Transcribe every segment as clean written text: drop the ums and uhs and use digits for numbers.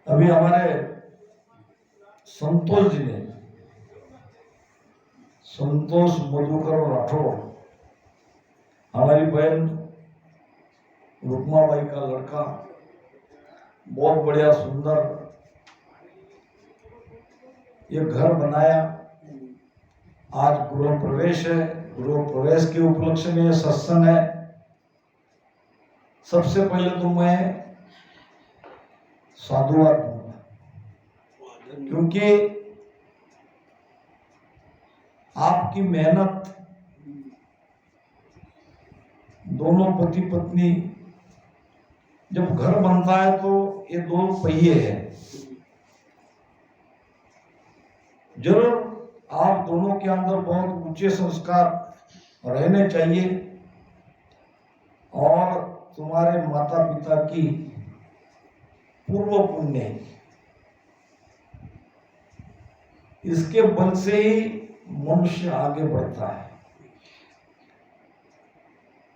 अभी हमारे संतोष जी ने, संतोष मधुकर राठौर, हमारी बहन रुक्माबाई का लड़का, बहुत बढ़िया सुंदर ये घर बनाया। आज गृह प्रवेश है, गृह प्रवेश के उपलक्ष्य में सत्संग है। सबसे पहले तो मैं साधुवाद दूंगा, क्योंकि आपकी मेहनत, दोनों पति पत्नी, जब घर बनता है तो ये दो पहिए हैं। जरूर आप दोनों के अंदर बहुत ऊंचे संस्कार रहने चाहिए और तुम्हारे माता पिता की पूर्व पुण्य, इसके बल से ही मनुष्य आगे बढ़ता है।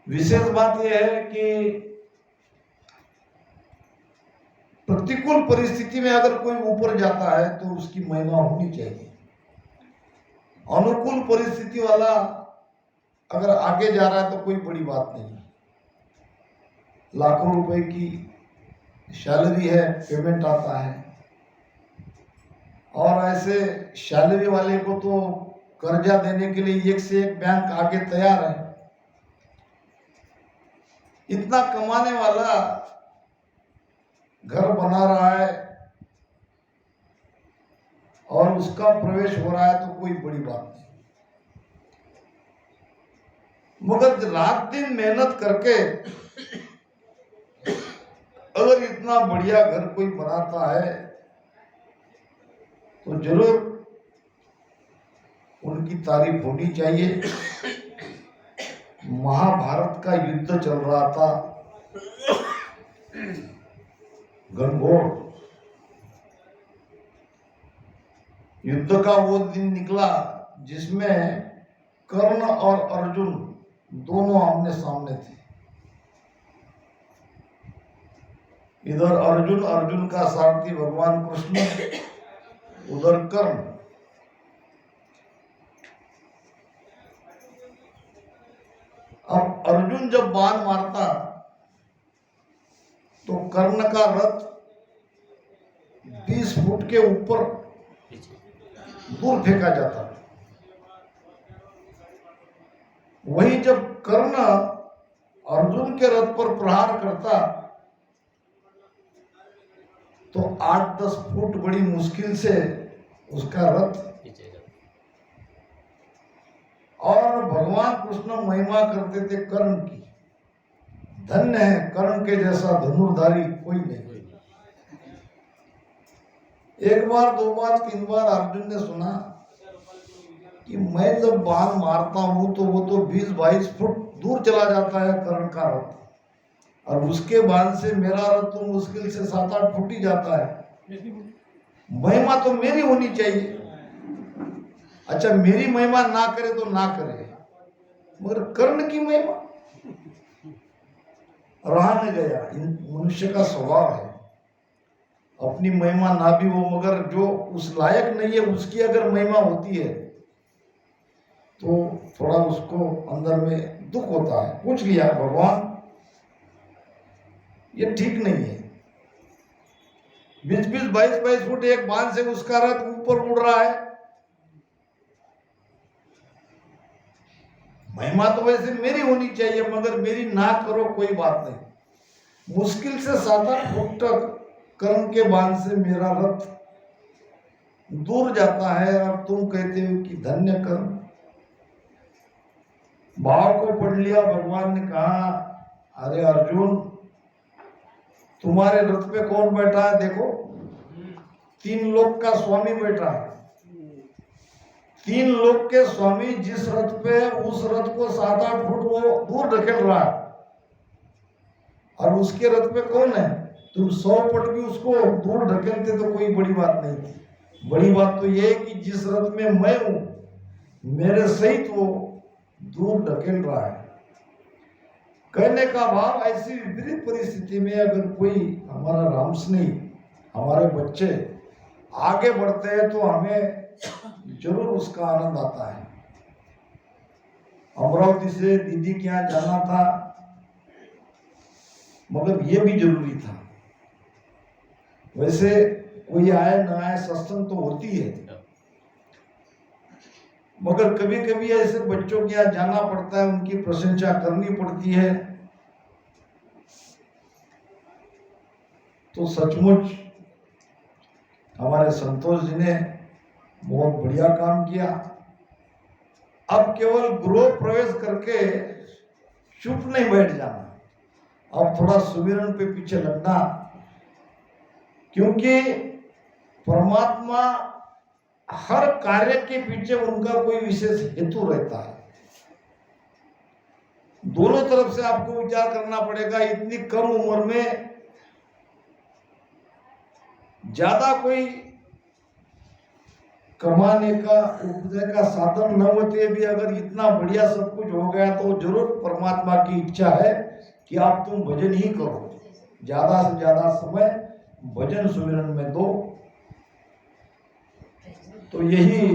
विशेष बात यह है कि प्रतिकूल परिस्थिति में अगर कोई ऊपर जाता है तो उसकी महिमा होनी चाहिए। अनुकूल परिस्थिति वाला अगर आगे जा रहा है तो कोई बड़ी बात नहीं। लाखों रुपए की सैलरी है, पेमेंट आता है, और ऐसे सैलरी वाले को तो कर्जा देने के लिए एक से एक बैंक आगे तैयार है। इतना कमाने वाला घर बना रहा है और उसका प्रवेश हो रहा है तो कोई बड़ी बात नहीं। मगर रात दिन मेहनत करके अगर इतना बढ़िया घर कोई बनाता है तो जरूर उनकी तारीफ होनी चाहिए। महाभारत का युद्ध चल रहा था, घनघोर युद्ध का वो दिन निकला जिसमें कर्ण और अर्जुन दोनों आमने सामने थे। इधर अर्जुन, अर्जुन का सारथी भगवान कृष्ण, उधर कर्ण। अब अर्जुन जब बाण मारता तो कर्ण का रथ 20 फुट के ऊपर दूर फेंका जाता। वहीं जब कर्ण अर्जुन के रथ पर प्रहार करता तो 8-10 फुट बड़ी मुश्किल से उसका रथ, और भगवान कृष्ण महिमा करते थे कर्ण की। धन्य है कर्ण के जैसा धनुर्धारी कोई नहीं। एक बार, दो बार, 3 बार अर्जुन ने सुना कि मैं जब बाण मारता हूं तो वो तो 20-22 फुट दूर चला जाता है कर्ण का रथ, और उसके बाण से मेरा रथ तो मुश्किल से 7-8 फुट ही जाता है। महिमा तो मेरी होनी चाहिए। अच्छा, मेरी महिमा ना करे तो ना करे, मगर कर्ण की महिमा रहा न गया। मनुष्य का स्वभाव है, अपनी महिमा ना भी हो, मगर जो उस लायक नहीं है उसकी अगर महिमा होती है तो थोड़ा उसको अंदर में दुख होता है। पूछ लिया भगवान, ये ठीक नहीं है। 20-20, 22-22 फुट एक बाण से उसका रथ ऊपर उड़ रहा है। महिमा तो वैसे मेरी होनी चाहिए, मगर मेरी ना करो कोई बात नहीं। मुश्किल से 7-8 फुट तक कर्ण के बाण से मेरा रथ दूर जाता है और तुम कहते हो कि धन्य कर्ण। भाव को पढ़ लिया। भगवान ने कहा, अरे अर्जुन, तुम्हारे रथ पे कौन बैठा है? देखो, 3 लोक का स्वामी बैठा है। 3 लोक के स्वामी जिस रथ पे, उस रथ को 7-8 फुट वो दूर ढकेल रहा है, और उसके रथ पे कौन है? तुम 100 फुट भी उसको दूर ढकेलते तो कोई बड़ी बात नहीं थी। बड़ी बात तो ये है कि जिस रथ में मैं हूं, मेरे सहित वो दूर ढकेल रहा है। कहने का भाव, ऐसी विपरीत परिस्थिति में अगर कोई हमारा राम स्नेही हमारे बच्चे आगे बढ़ते हैं तो हमें जरूर उसका आनंद आता है। अमरावती से दीदी के यहाँ जाना था, मगर ये भी जरूरी था। वैसे कोई आए न आए सत्संग तो होती है, मगर कभी कभी ऐसे बच्चों के यहाँ जाना पड़ता है, उनकी प्रशंसा करनी पड़ती है। तो सचमुच हमारे संतोष जी ने बहुत बढ़िया काम किया। अब केवल गृह प्रवेश करके चुप नहीं बैठ जाना, अब थोड़ा सुमिरन पे पीछे लगना, क्योंकि परमात्मा हर कार्य के पीछे उनका कोई विशेष हेतु रहता है। दोनों तरफ से आपको विचार करना पड़ेगा। इतनी कम उम्र में ज्यादा कोई कमाने का उपजय का साधन न होते भी अगर इतना बढ़िया सब कुछ हो गया तो जरूर परमात्मा की इच्छा है कि आप तुम भजन ही करो, ज्यादा से ज्यादा समय भजन सुमिरन में दो। तो यही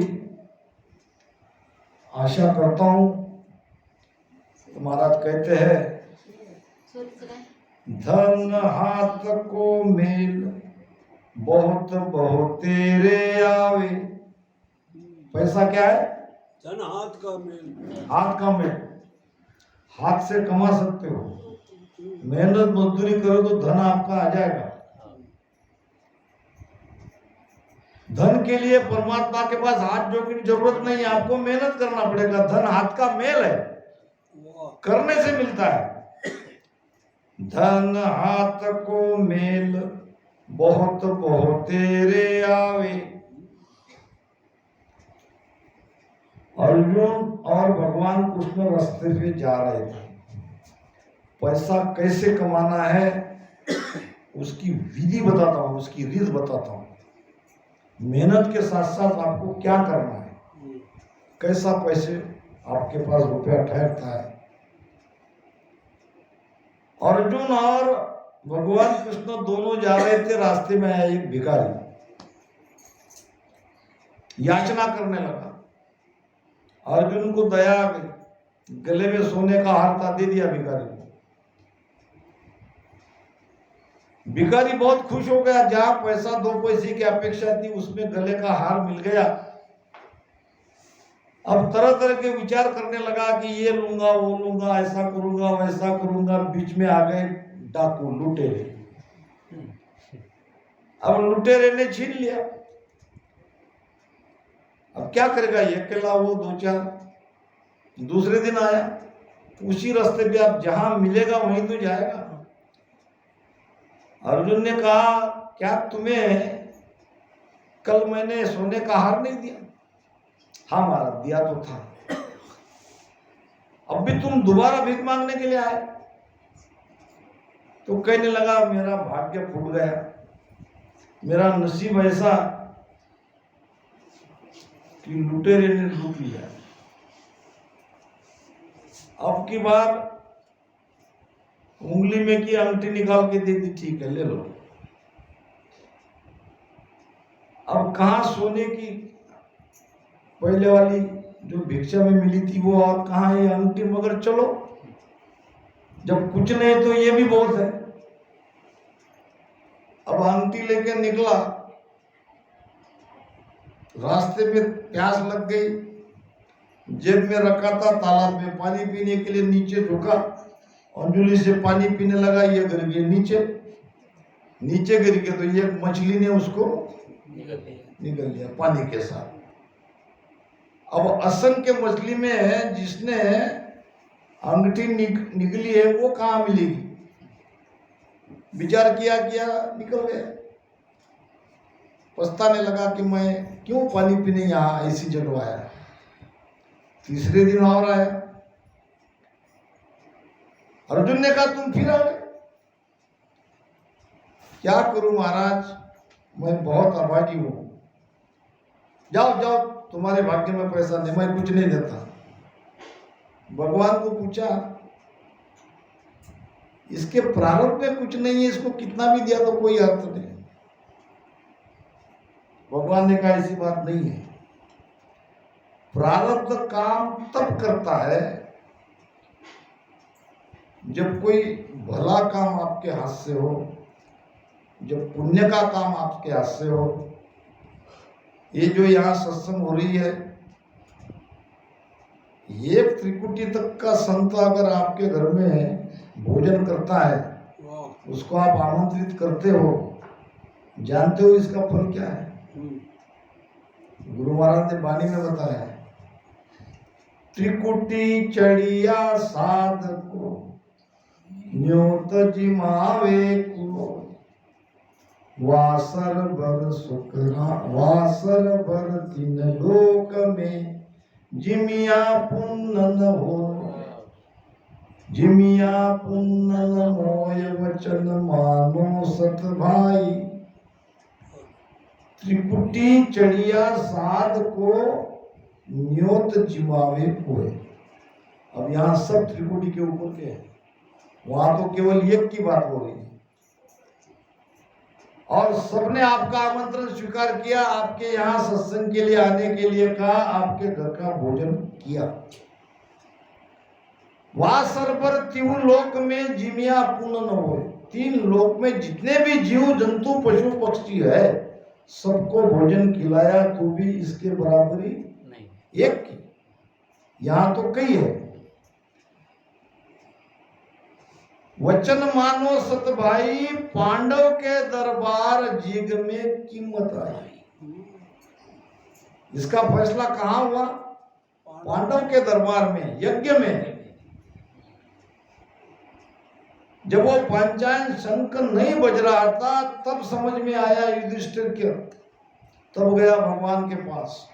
आशा करता हूं। तो महाराज कहते हैं, धन हाथ को मेल बहुत बहुत तेरे आवे। पैसा क्या है? धन हाथ का मेल। हाथ का मेल, हाथ से कमा सकते हो, मेहनत मजदूरी करो तो धन आपका आ जाएगा। धन के लिए परमात्मा के पास हाथ जोड़ने की जरूरत नहीं है, आपको मेहनत करना पड़ेगा। धन हाथ का मेल है, करने से मिलता है। धन हाथ को मेल बहुत बहुत तेरे आवे। अर्जुन और भगवान कृष्ण रास्ते पे जा रहे थे। पैसा कैसे कमाना है उसकी विधि बताता हूं, उसकी रीत बताता हूं। मेहनत के साथ साथ आपको क्या करना है, कैसा पैसे आपके पास रुपया ठहरता है। अर्जुन और भगवान कृष्ण दोनों जा रहे थे, रास्ते में आया एक भिखारी, याचना करने लगा। अर्जुन को दया आ गई, गले में सोने का हार था, दे दिया भिखारी को। भिखारी बहुत खुश हो गया, जहां पैसा 2 पैसे की अपेक्षा थी उसमें गले का हार मिल गया। अब तरह तरह के विचार करने लगा कि ये लूंगा वो लूंगा, ऐसा करूंगा वैसा करूंगा। बीच में आ गए डाकू, लुटेरे। अब लुटेरे ने छीन लिया। अब क्या करेगा ये अकेला, वो 2-4। दूसरे दिन आया, उसी रास्ते पे अब जहां मिलेगा वहीं तो जाएगा। अर्जुन ने कहा, क्या तुम्हें कल मैंने सोने का हार नहीं दिया? हाँ महाराज, दिया तो था। अब भी तुम दोबारा भीख मांगने के लिए आए? तो कहने लगा, मेरा भाग्य फूट गया, मेरा नसीब ऐसा कि लुटेरे ने लूट लिया। अब की बार उंगली में की अंगूठी निकाल के दे दी, ठीक है ले लो। अब कहां सोने की पहले वाली जो भिक्षा में मिली थी वो, और कहां ये अंगूठी? मगर चलो, जब कुछ नहीं तो ये भी बहुत है। अब अंगूठी लेके निकला, रास्ते में प्यास लग गई, जेब में रखा था, तालाब में पानी पीने के लिए नीचे झुका, अंजुली से पानी पीने लगा, ये गिर गया नीचे। नीचे गिर गया तो ये मछली ने उसको निकल लिया पानी के साथ। अब असंख्य मछली में जिसने अंगूठी निकली है वो कहाँ मिलेगी? विचार किया निकल गया। पछताने लगा कि मैं क्यों पानी पीने यहाँ ऐसी जगह आया। तीसरे दिन और आया, अर्जुन ने कहा, तुम फिर आ गए? क्या करूं महाराज, मैं बहुत अभागी हूं। जाओ जाओ, तुम्हारे भाग्य में पैसा नहीं, मैं कुछ नहीं देता। भगवान को पूछा, इसके प्रारंभ में कुछ नहीं है, इसको कितना भी दिया तो कोई अर्थ नहीं। भगवान ने कहा ऐसी बात नहीं है। प्रारब्ध काम तब करता है जब कोई भला काम आपके हाथ से हो, जब पुण्य का काम आपके हाथ से हो। ये जो यहाँ सत्संग हो रही है, एक त्रिकुटी तक का संत अगर आपके घर में भोजन करता है, उसको आप आमंत्रित करते हो, जानते हो इसका फल क्या है? गुरु महाराज ने वाणी में बताया है, त्रिकुटी चढ़िया साध को न्योत जिमावे को, वासर बर सुकरा वासर बर तीन लोक में जिमिया पुण्य हो, जिमिया पुण्य मोय वचन मानो सत भाई। त्रिकुटी चढ़िया साध को न्योत जिमावे कोय। अब यहाँ सब त्रिकुटी के ऊपर के हैं, वहां तो केवल एक की बात हो रही है। और सबने आपका आमंत्रण स्वीकार किया, आपके यहाँ सत्संग के लिए आने के लिए कहा, आपके घर का भोजन किया। वहां सरबर तीन लोक में जिमिया पुण्य न हो। तीन लोक में जितने भी जीव जंतु पशु पक्षी है, सबको भोजन खिलाया, तो भी इसके बराबरी नहीं एक की। यहां तो कई है। वचन मानो सत भाई, पांडव के दरबार जिग में कीमत आई। इसका फैसला कहां हुआ? पांडव के दरबार में, यज्ञ में। जब वो पंचायन शंख नहीं बज रहा था, तब समझ में आया युधिष्ठिर के, तब गया भगवान के पास।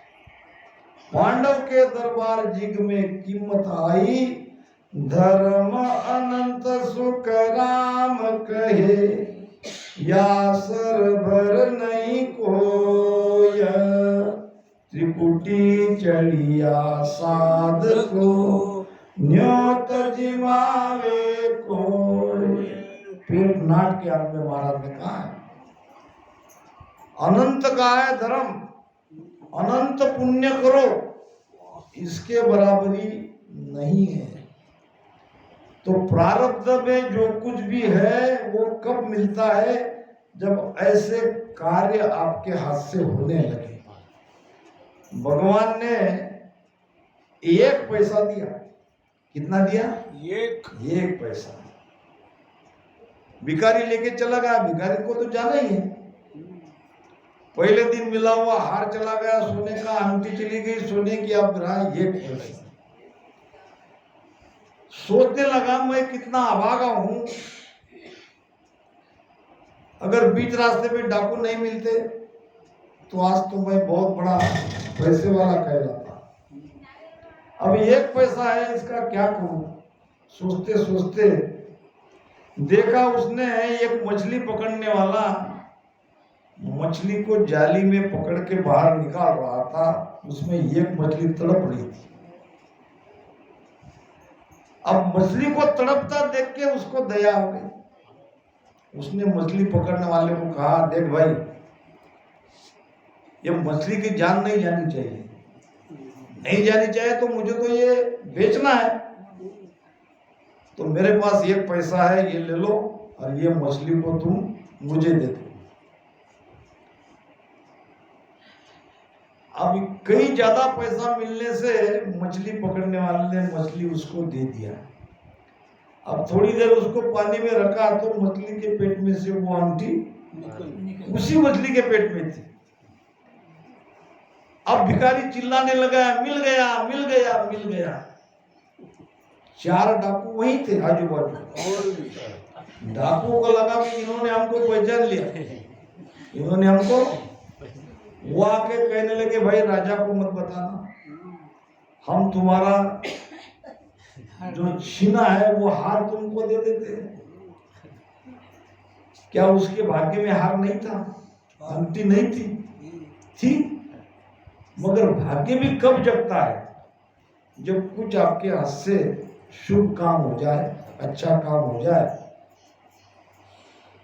पांडव के दरबार जिग में कीमत आई, धर्म अनंत सुख राम कहे, यासर भर नहीं कोय, त्रिकुटी चढ़िया साध को न्योत जिमावे कोय। फिर नाट के अंत में महाराज ने कहा है, अनंत का है धर्म, अनंत पुण्य करो, इसके बराबरी नहीं है। तो प्रारब्ध में जो कुछ भी है वो कब मिलता है? जब ऐसे कार्य आपके हाथ से होने लगे। भगवान ने एक पैसा दिया। कितना दिया? एक पैसा। भिखारी लेके चला गया, भिखारी को तो जाना ही है। पहले दिन मिला हुआ हार चला गया, सोने का अंगूठी चली गई, सोने की। अब रहा एक पैसा। सोचने लगा मैं कितना अभागा हूं, अगर बीच रास्ते में डाकू नहीं मिलते तो आज तो मैं बहुत बड़ा पैसे वाला कहलाता। अब एक पैसा है, इसका क्या करूं? सोचते सोचते देखा उसने एक मछली पकड़ने वाला मछली को जाली में पकड़ के बाहर निकाल रहा था, उसमें एक मछली तड़प रही थी। अब मछली को तड़पता देख के उसको दया हो गई। उसने मछली पकड़ने वाले को कहा, देख भाई, ये मछली की जान नहीं जानी चाहिए, नहीं जानी चाहिए तो मुझे तो ये बेचना है, तो मेरे पास एक पैसा है, ये ले लो और ये मछली को तुम मुझे दे दो। अब कई ज्यादा पैसा मिलने से मछली पकड़ने वाले ने मछली उसको दे दिया। अब थोड़ी देर उसको पानी में रखा तो मछली के पेट में से वो अंगूठी उसी मछली के पेट में थी। अब भिखारी चिल्लाने लगा, मिल गया मिल गया मिल गया। चार डाकू वहीं थे आजू बाजू। डाकू को लगा कि इन्होंने हमको पहचान लिया, इन्होंने हमको। वो आके कहने लगे, भाई राजा को मत बताना, हम तुम्हारा जो छीना है वो हार तुमको दे देते हैं। क्या उसके भाग्य में हार नहीं था? अंगूठी नहीं थी? मगर भाग्य भी कब जगता है? जब कुछ आपके हाथ से शुभ काम हो जाए, अच्छा काम हो जाए।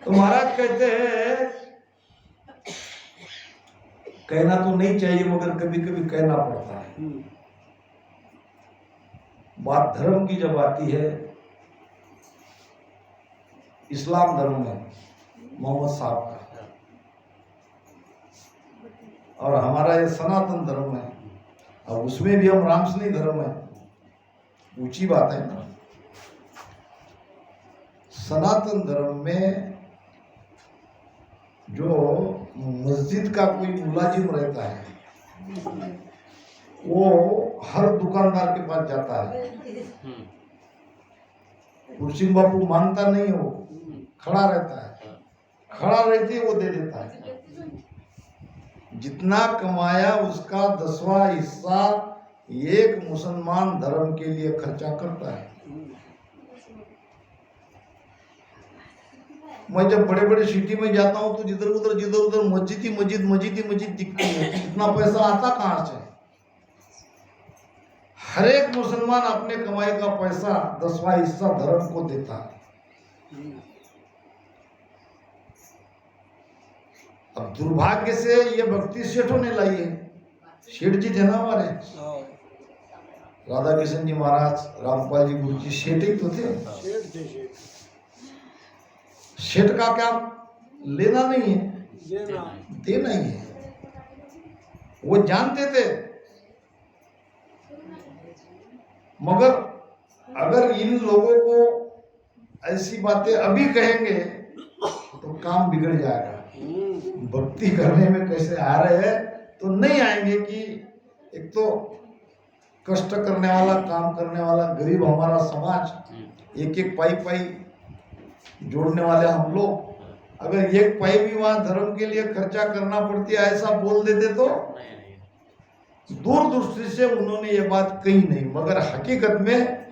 तो महाराज कहते कहना तो नहीं चाहिए मगर कभी कभी कहना पड़ता है। बात धर्म की जब आती है, इस्लाम धर्म में मोहम्मद साहब का, और हमारा ये सनातन धर्म है, अब उसमें भी हम रामसनी धर्म है, ऊंची बात है ना। सनातन धर्म में जो मस्जिद का कोई मुलाजिम रहता है वो हर दुकानदार के पास जाता है। कुर्सी बापू मांगता नहीं, वो खड़ा रहता है, खड़ा रहते वो दे देता है। जितना कमाया उसका 10वां हिस्सा एक मुसलमान धर्म के लिए खर्चा करता है। मैं जब बड़े बड़े सिटी में जाता हूँ तो जिधर उधर मस्जिद ही मस्जिद दिखती है। इतना पैसा आता कहाँ से? हर एक मुसलमान अपने कमाई का पैसा 10वां हिस्सा धर्म को देता है। अब दुर्भाग्य से ये भक्ति सेठों ने लाई है। सेठ जी थे ना हमारे, राधा किशन जी महाराज, रामपाल जी गुरु जी, सेठ ही तो थे। सेठ का क्या लेना नहीं है, देना ही है। वो जानते थे, मगर अगर इन लोगों को ऐसी बातें अभी कहेंगे तो काम बिगड़ जाएगा। भक्ति करने में कैसे आ रहे हैं तो नहीं आएंगे कि एक तो कष्ट करने वाला, काम करने वाला गरीब हमारा समाज, एक एक पाई जोड़ने वाले हम लोग, अगर एक पाई भी वहां धर्म के लिए खर्चा करना पड़ती है ऐसा बोल देते तो दूर दृष्टि से उन्होंने ये बात कही नहीं, मगर हकीकत में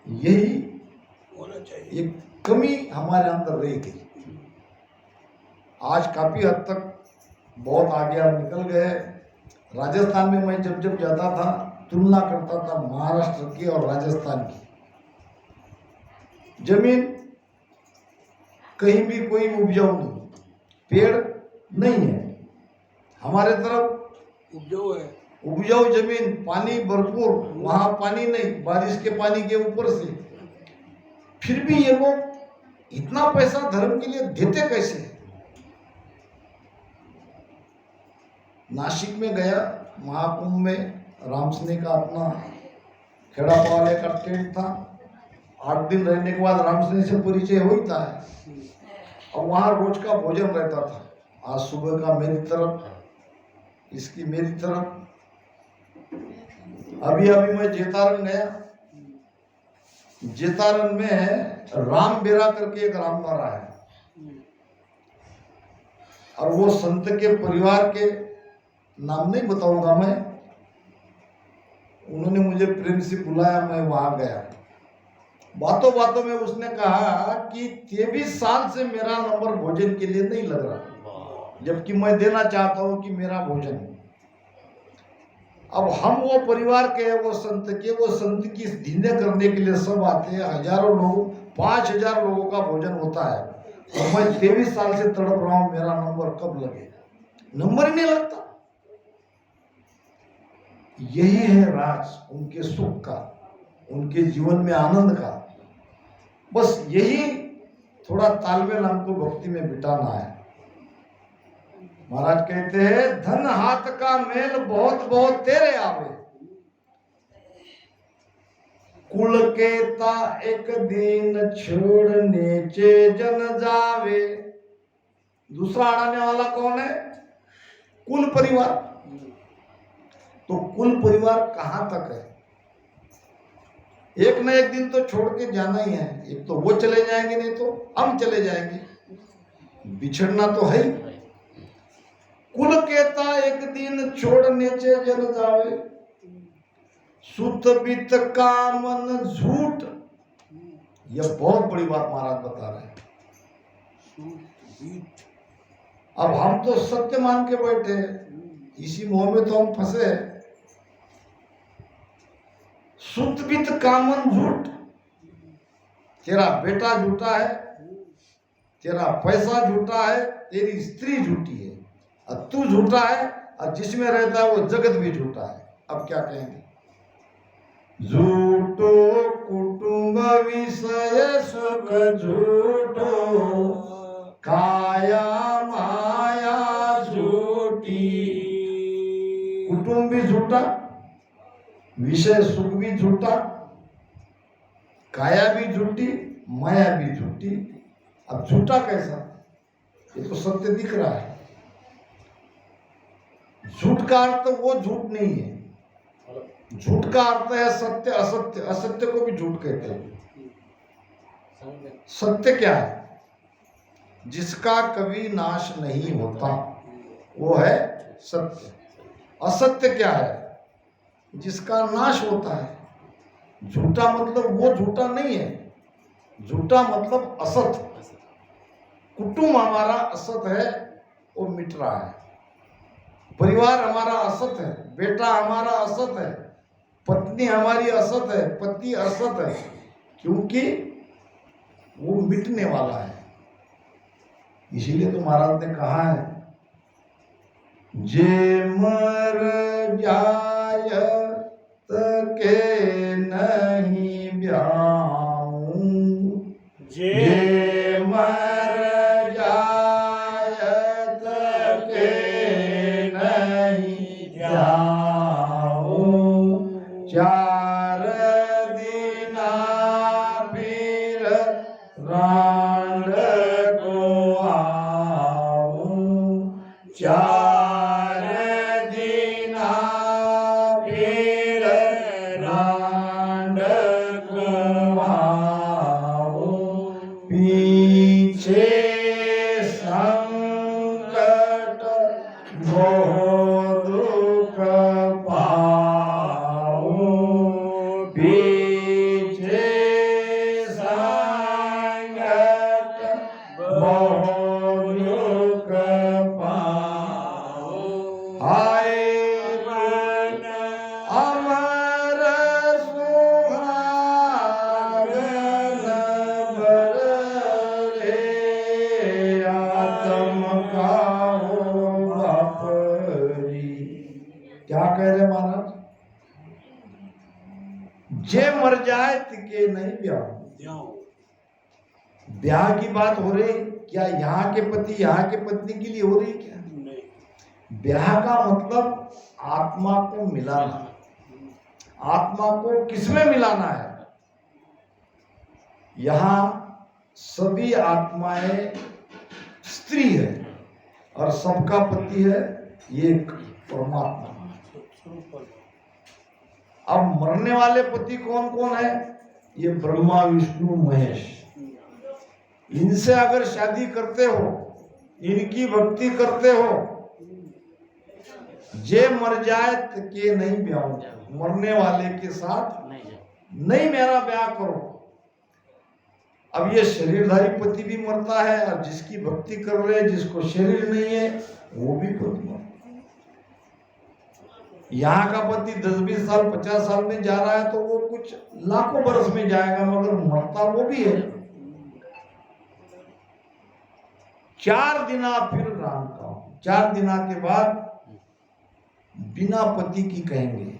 यही एक कमी हमारे अंदर रह गई। आज काफी हद तक बहुत आगे हम निकल गए। राजस्थान में मैं जब जाता था तुलना करता था महाराष्ट्र की और राजस्थान की। जमीन कहीं भी कोई उपजाऊ नहीं, पेड़ नहीं है। हमारे तरफ उपजाऊ जमीन, पानी भरपूर, वहां पानी नहीं, बारिश के पानी के ऊपर से। फिर भी ये लोग इतना पैसा धर्म के लिए देते कैसे? नासिक में गया महाकुंभ में, रामसनी का अपना खेड़ा पाले का टेंट था। 8 दिन रहने के बाद रामसनी से परिचय होता है और वहाँ रोज का भोजन रहता था। आज सुबह का मेरी तरफ, इसकी मेरी तरफ। अभी मैं जेतारन गया। जेतारन में राम बेरा करके एक रामबारा है, और वो संत के परिवार के नाम नहीं बताऊंगा मैं, उन्होंने मुझे प्रेम से बुलाया, मैं वहां गया। बातों बातों में उसने कहा कि 23 साल से मेरा नंबर भोजन के लिए नहीं लग रहा, जबकि मैं देना चाहता हूं कि मेरा भोजन। अब हम वो परिवार के, वो संत के, वो संत की धिन्य करने के लिए सब आते हैं, हजारों लोग, 5000 लोगों का भोजन होता है, और मैं 23 साल से तड़प रहा हूं मेरा नंबर कब लगे। नंबर ही नहीं लगता। यही है राज उनके सुख का, उनके जीवन में आनंद का। बस यही थोड़ा तालमेल हमको भक्ति में बिठाना है। महाराज कहते हैं, धन हाथ का मेल बहुत बहुत तेरे आवे, कुल केता एक दिन छोड़ने चे जन जावे। दूसरा अड़ाने वाला कौन है? कुल परिवार। तो कुल परिवार कहां तक है? एक न एक दिन तो छोड़ के जाना ही है। एक तो वो चले जाएंगे, नहीं तो हम चले जाएंगे, बिछड़ना तो है ही। कुल केता एक दिन छोड़ने चे जन जावे, सुत बित कामन झूठ। यह बहुत बड़ी बात महाराज बता रहे हैं। अब हम तो सत्य मान के बैठे, इसी मोह में तो हम फंसे। सुत बित कामन झूठ। तेरा बेटा झूठा है, तेरा पैसा झूठा है, तेरी स्त्री झूठी है, और तू झूठा है, और जिसमें रहता है वो जगत भी झूठा है। अब क्या कहेंगे? झूठो कुटुंब विषय सुख झूठो, काया माया झूठी। कुटुंब भी झूठा, विषय सुख भी झूठा, काया भी झूठी, माया भी झूठी। अब झूठा कैसा? ये तो सत्य दिख रहा है। झूठ का अर्थ वो झूठ नहीं है। झूठ का अर्थ है सत्य असत्य, असत्य को भी झूठ कहते हैं। सत्य क्या है? जिसका कभी नाश नहीं होता वो है सत्य। असत्य क्या है? जिसका नाश होता है। झूठा मतलब वो झूठा नहीं है, झूठा मतलब असत। कुटुंब हमारा असत है, वो मिट रहा है। परिवार हमारा असत है, बेटा हमारा असत है, पत्नी हमारी असत है, पति असत है, क्योंकि वो मिटने वाला है। इसीलिए तो महाराज ने कहा है, जे मर जाय के नहीं ब्याऊं, जे मर जायत के नहीं ब्याऊं, चार दिना फिर रांड को आऊं, चार दिना फिर रांड को आऊं, पीछे संकट बहुत दुख पाऊं, पीछे संकट बहुत दुख पाऊं। हाय मन अमर सुहागन बर रे, आत्म का हो बापरी। क्या कह रहे महाराज? जे मर जाए तिके नहीं ब्याह। ब्याह की बात हो रही क्या? यहाँ के पति यहाँ के पत्नी के लिए हो रही क्या? ब्याह का मतलब आत्मा को मिलाना। आत्मा को किसमें मिलाना है? यहाँ सभी आत्माएं स्त्री है और सबका पति है एक परमात्मा। अब मरने वाले पति कौन कौन है? ये ब्रह्मा विष्णु महेश। इनसे अगर शादी करते हो, इनकी भक्ति करते हो, जे मर जाए के नहीं ब्याह, मरने वाले के साथ नहीं मेरा ब्याह करो। अब ये शरीरधारी पति भी मरता है और जिसकी भक्ति कर रहे हैं, जिसको शरीर नहीं है, वो भी पति मरता है। यहाँ का पति 10-20 साल 50 साल में जा रहा है तो वो कुछ लाखों बरस में जाएगा, मगर मरता वो भी है। 4 दिना फिर राम का, 4 दिना के बाद बिना पति की कहेंगे,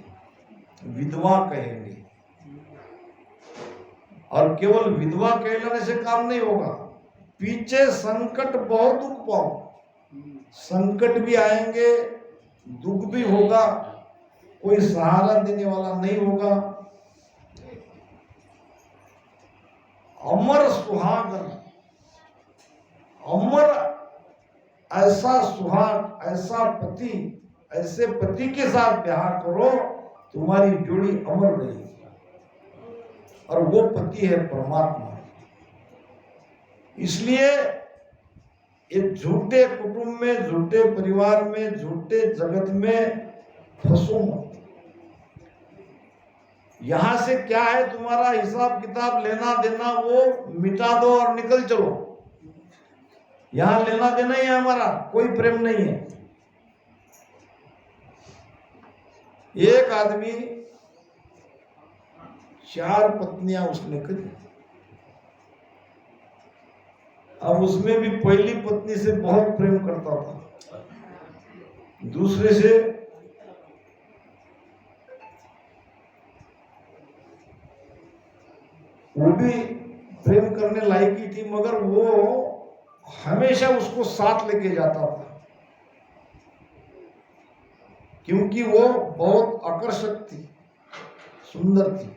विधवा कहेंगे। और केवल विधवा कहलाने से काम नहीं होगा, पीछे संकट बहुत दुख पाओ। संकट भी आएंगे, दुख भी होगा, कोई सहारा देने वाला नहीं होगा। अमर सुहागन, अमर ऐसा सुहाग, ऐसा पति, ऐसे पति के साथ ब्याह करो, तुम्हारी जोड़ी अमर रहेगी। और वो पति है परमात्मा। इसलिए एक झूठे कुटुंब में, झूठे परिवार में, झूठे जगत में फंसो मत। यहां से क्या है तुम्हारा हिसाब किताब, लेना देना, वो मिटा दो और निकल चलो। यहां लेना देना ही है हमारा, कोई प्रेम नहीं है। एक आदमी 4 पत्नियां उसने करी। अब उसमें भी पहली पत्नी से बहुत प्रेम करता था। दूसरे से वो भी प्रेम करने लायक ही थी, मगर वो हमेशा उसको साथ लेके जाता था, क्योंकि वो बहुत आकर्षक थी, सुंदर थी।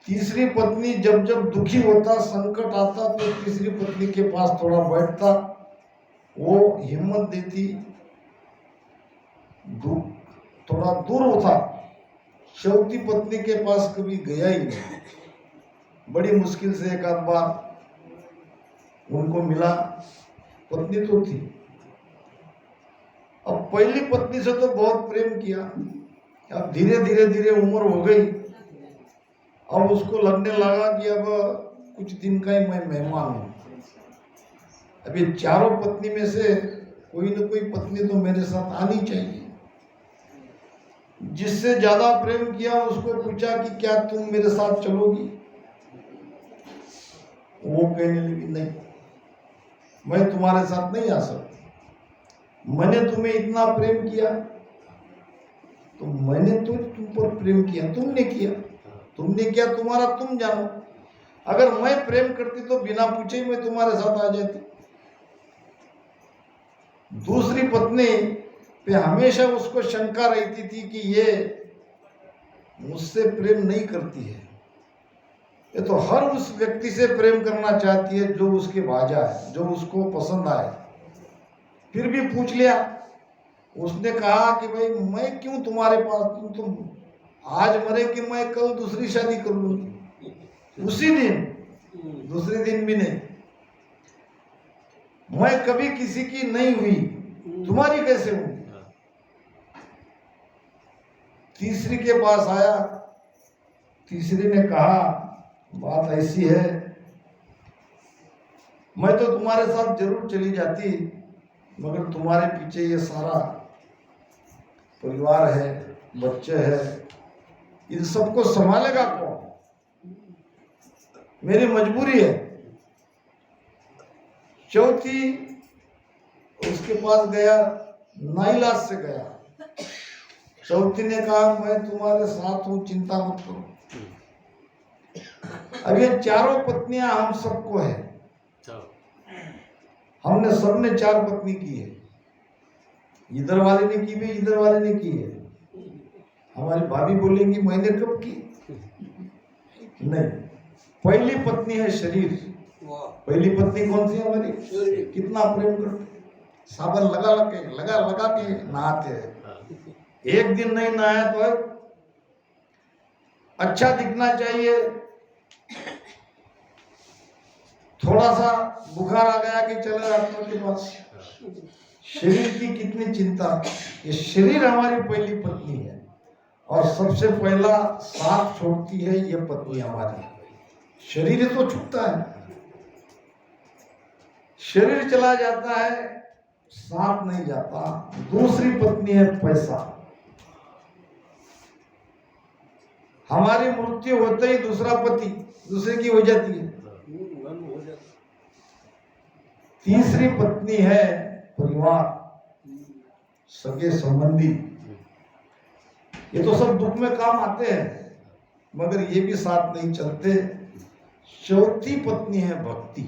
तीसरी पत्नी जब जब दुखी होता, संकट आता, तो तीसरी पत्नी के पास थोड़ा बैठता, वो हिम्मत देती, थोड़ा दूर होता। चौथी पत्नी के पास कभी गया ही नहीं। बड़ी मुश्किल से एक आध बार उनको मिला, पत्नी तो थी। अब पहली पत्नी से तो बहुत प्रेम किया, अब धीरे धीरे धीरे उम्र हो गई, अब उसको लगने लगा कि अब कुछ दिन का ही मैं मेहमान हूं। अब ये चारों पत्नी में से कोई न कोई पत्नी तो मेरे साथ आनी चाहिए। जिससे ज्यादा प्रेम किया उसको पूछा कि क्या तुम मेरे साथ चलोगी? वो कहने लगी नहीं, मैं तुम्हारे साथ नहीं आ सकती। मैंने तुम्हें इतना प्रेम किया, तो मैंने तो तुम पर प्रेम किया, तुमने किया तुम्हारा तुम जानो। अगर मैं प्रेम करती तो बिना पूछे ही मैं तुम्हारे साथ आ जाती। दूसरी पत्नी पे हमेशा उसको शंका रहती थी कि ये मुझसे प्रेम नहीं करती है, ये तो हर उस व्यक्ति से प्रेम करना चाहती है जो उसके भाजा है, जो उसको पसंद आए। फिर भी पूछ लिया, उसने कहा कि भाई मैं क्यों तुम्हारे पास, तुम आज मरे कि मैं कल दूसरी शादी कर लूंगी, उसी दिन, दूसरे दिन भी नहीं। मैं कभी किसी की नहीं हुई, तुम्हारी कैसे हूं? तीसरी के पास आया, तीसरी ने कहा बात ऐसी है, मैं तो तुम्हारे साथ जरूर चली जाती, मगर तुम्हारे पीछे ये सारा परिवार है, बच्चे हैं, इन सबको संभालेगा कौन? मेरी मजबूरी है। चौथी उसके पास गया, नाइलाज से गया। चौथी ने कहा मैं तुम्हारे साथ हूं, चिंता मत करो। अब ये चारों पत्नियां हम सबको है, हमने सबने 4 पत्नी की है। इधर वाले ने की भी, इधर वाले ने की है। हमारी भाभी बोलेंगी मैंने कब की? नहीं, पहली पत्नी है शरीर। पहली पत्नी कौन सी हमारी? कितना प्रेम करते, साबन लगा के नहाते हैं। एक दिन नहीं नहाया तो अच्छा दिखना चाहिए, थोड़ा सा बुखार आ गया कि चले डॉक्टर के पास। शरीर की कितनी चिंता। ये शरीर हमारी पहली पत्नी है, और सबसे पहला साथ छोड़ती है ये पत्नी हमारी। शरीर तो छूटता है, शरीर चला जाता है, साथ नहीं जाता। दूसरी पत्नी है पैसा। हमारी मृत्यु होते ही दूसरा पति दूसरे की हो जाती है। तीसरी पत्नी है परिवार, सगे संबंधी। ये तो सब दुख में काम आते हैं, मगर ये भी साथ नहीं चलते। चौथी पत्नी है भक्ति,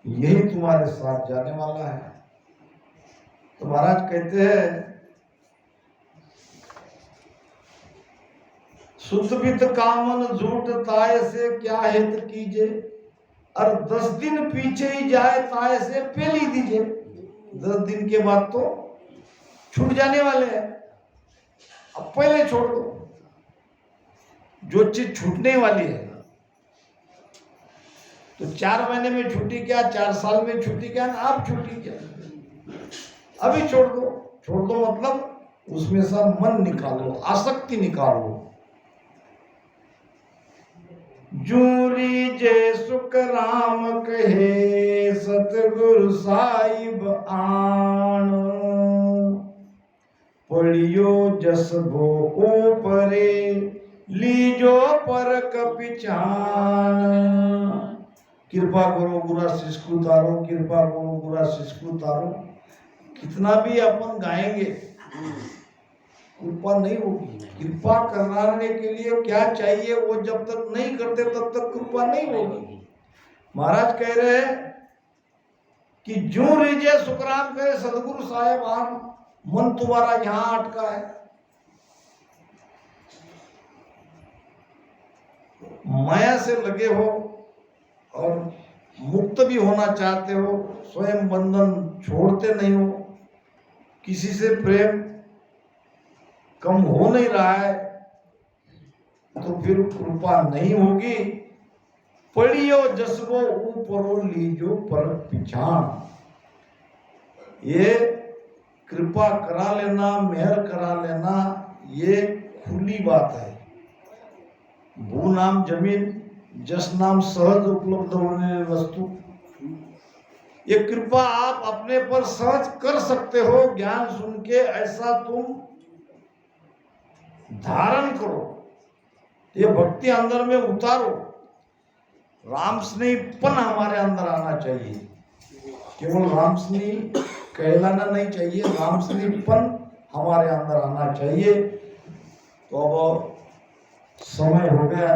यही तुम्हारे साथ जाने वाला है। तो महाराज कहते हैं शुद्ध विद कामन झूठ ताय से क्या हित कीजे, और 10 दिन पीछे ही जाए ताय से पेली दीजिए। 10 दिन के बाद तो छूट जाने वाले हैं, अब पहले छोड़ दो। जो चीज छूटने वाली है, तो 4 महीने में छूटी क्या, 4 साल में छूटी क्या, आप छूटी क्या, अभी छोड़ दो। छोड़ दो मतलब उसमें से मन निकालो, आसक्ति निकालो। जूरी जय सुख राम कहे सतगुरु साहिब आन, पढ़ियो जस भो ऊपरे लीजो पर कपिचान। कृपा करो बुरा शिष्कु तारो, कृपा करो बुरा शिष्कु तारो, कितना भी अपन गाएंगे कृपा नहीं होगी। कृपा कराने के लिए क्या चाहिए वो जब तक नहीं करते तब तक कृपा नहीं होगी। महाराज कह रहे हैं कि जो रीजे सुखराम कहे सदगुरु साहेबान, मन तुम्हारा यहां अटका है। माया से लगे हो और मुक्त भी होना चाहते हो, स्वयं बंधन छोड़ते नहीं हो, किसी से प्रेम कम हो नहीं रहा है, तो फिर कृपा नहीं होगी। पढ़ियो जसबो ऊपरो लीजो पर पिछाण। ये कृपा करा लेना, मेहर करा लेना, ये खुली बात है। भू नाम जमीन, जस नाम सहज उपलब्ध होने वस्तु। ये कृपा आप अपने पर सहज कर सकते हो। ज्ञान सुन के ऐसा तुम धारण करो, ये भक्ति अंदर में उतारो। राम स्नेहीपन हमारे अंदर आना चाहिए। केवल राम स्नेही कहलाना नहीं चाहिए, राम स्नेहीपन हमारे अंदर आना चाहिए। तो अब समय हो गया।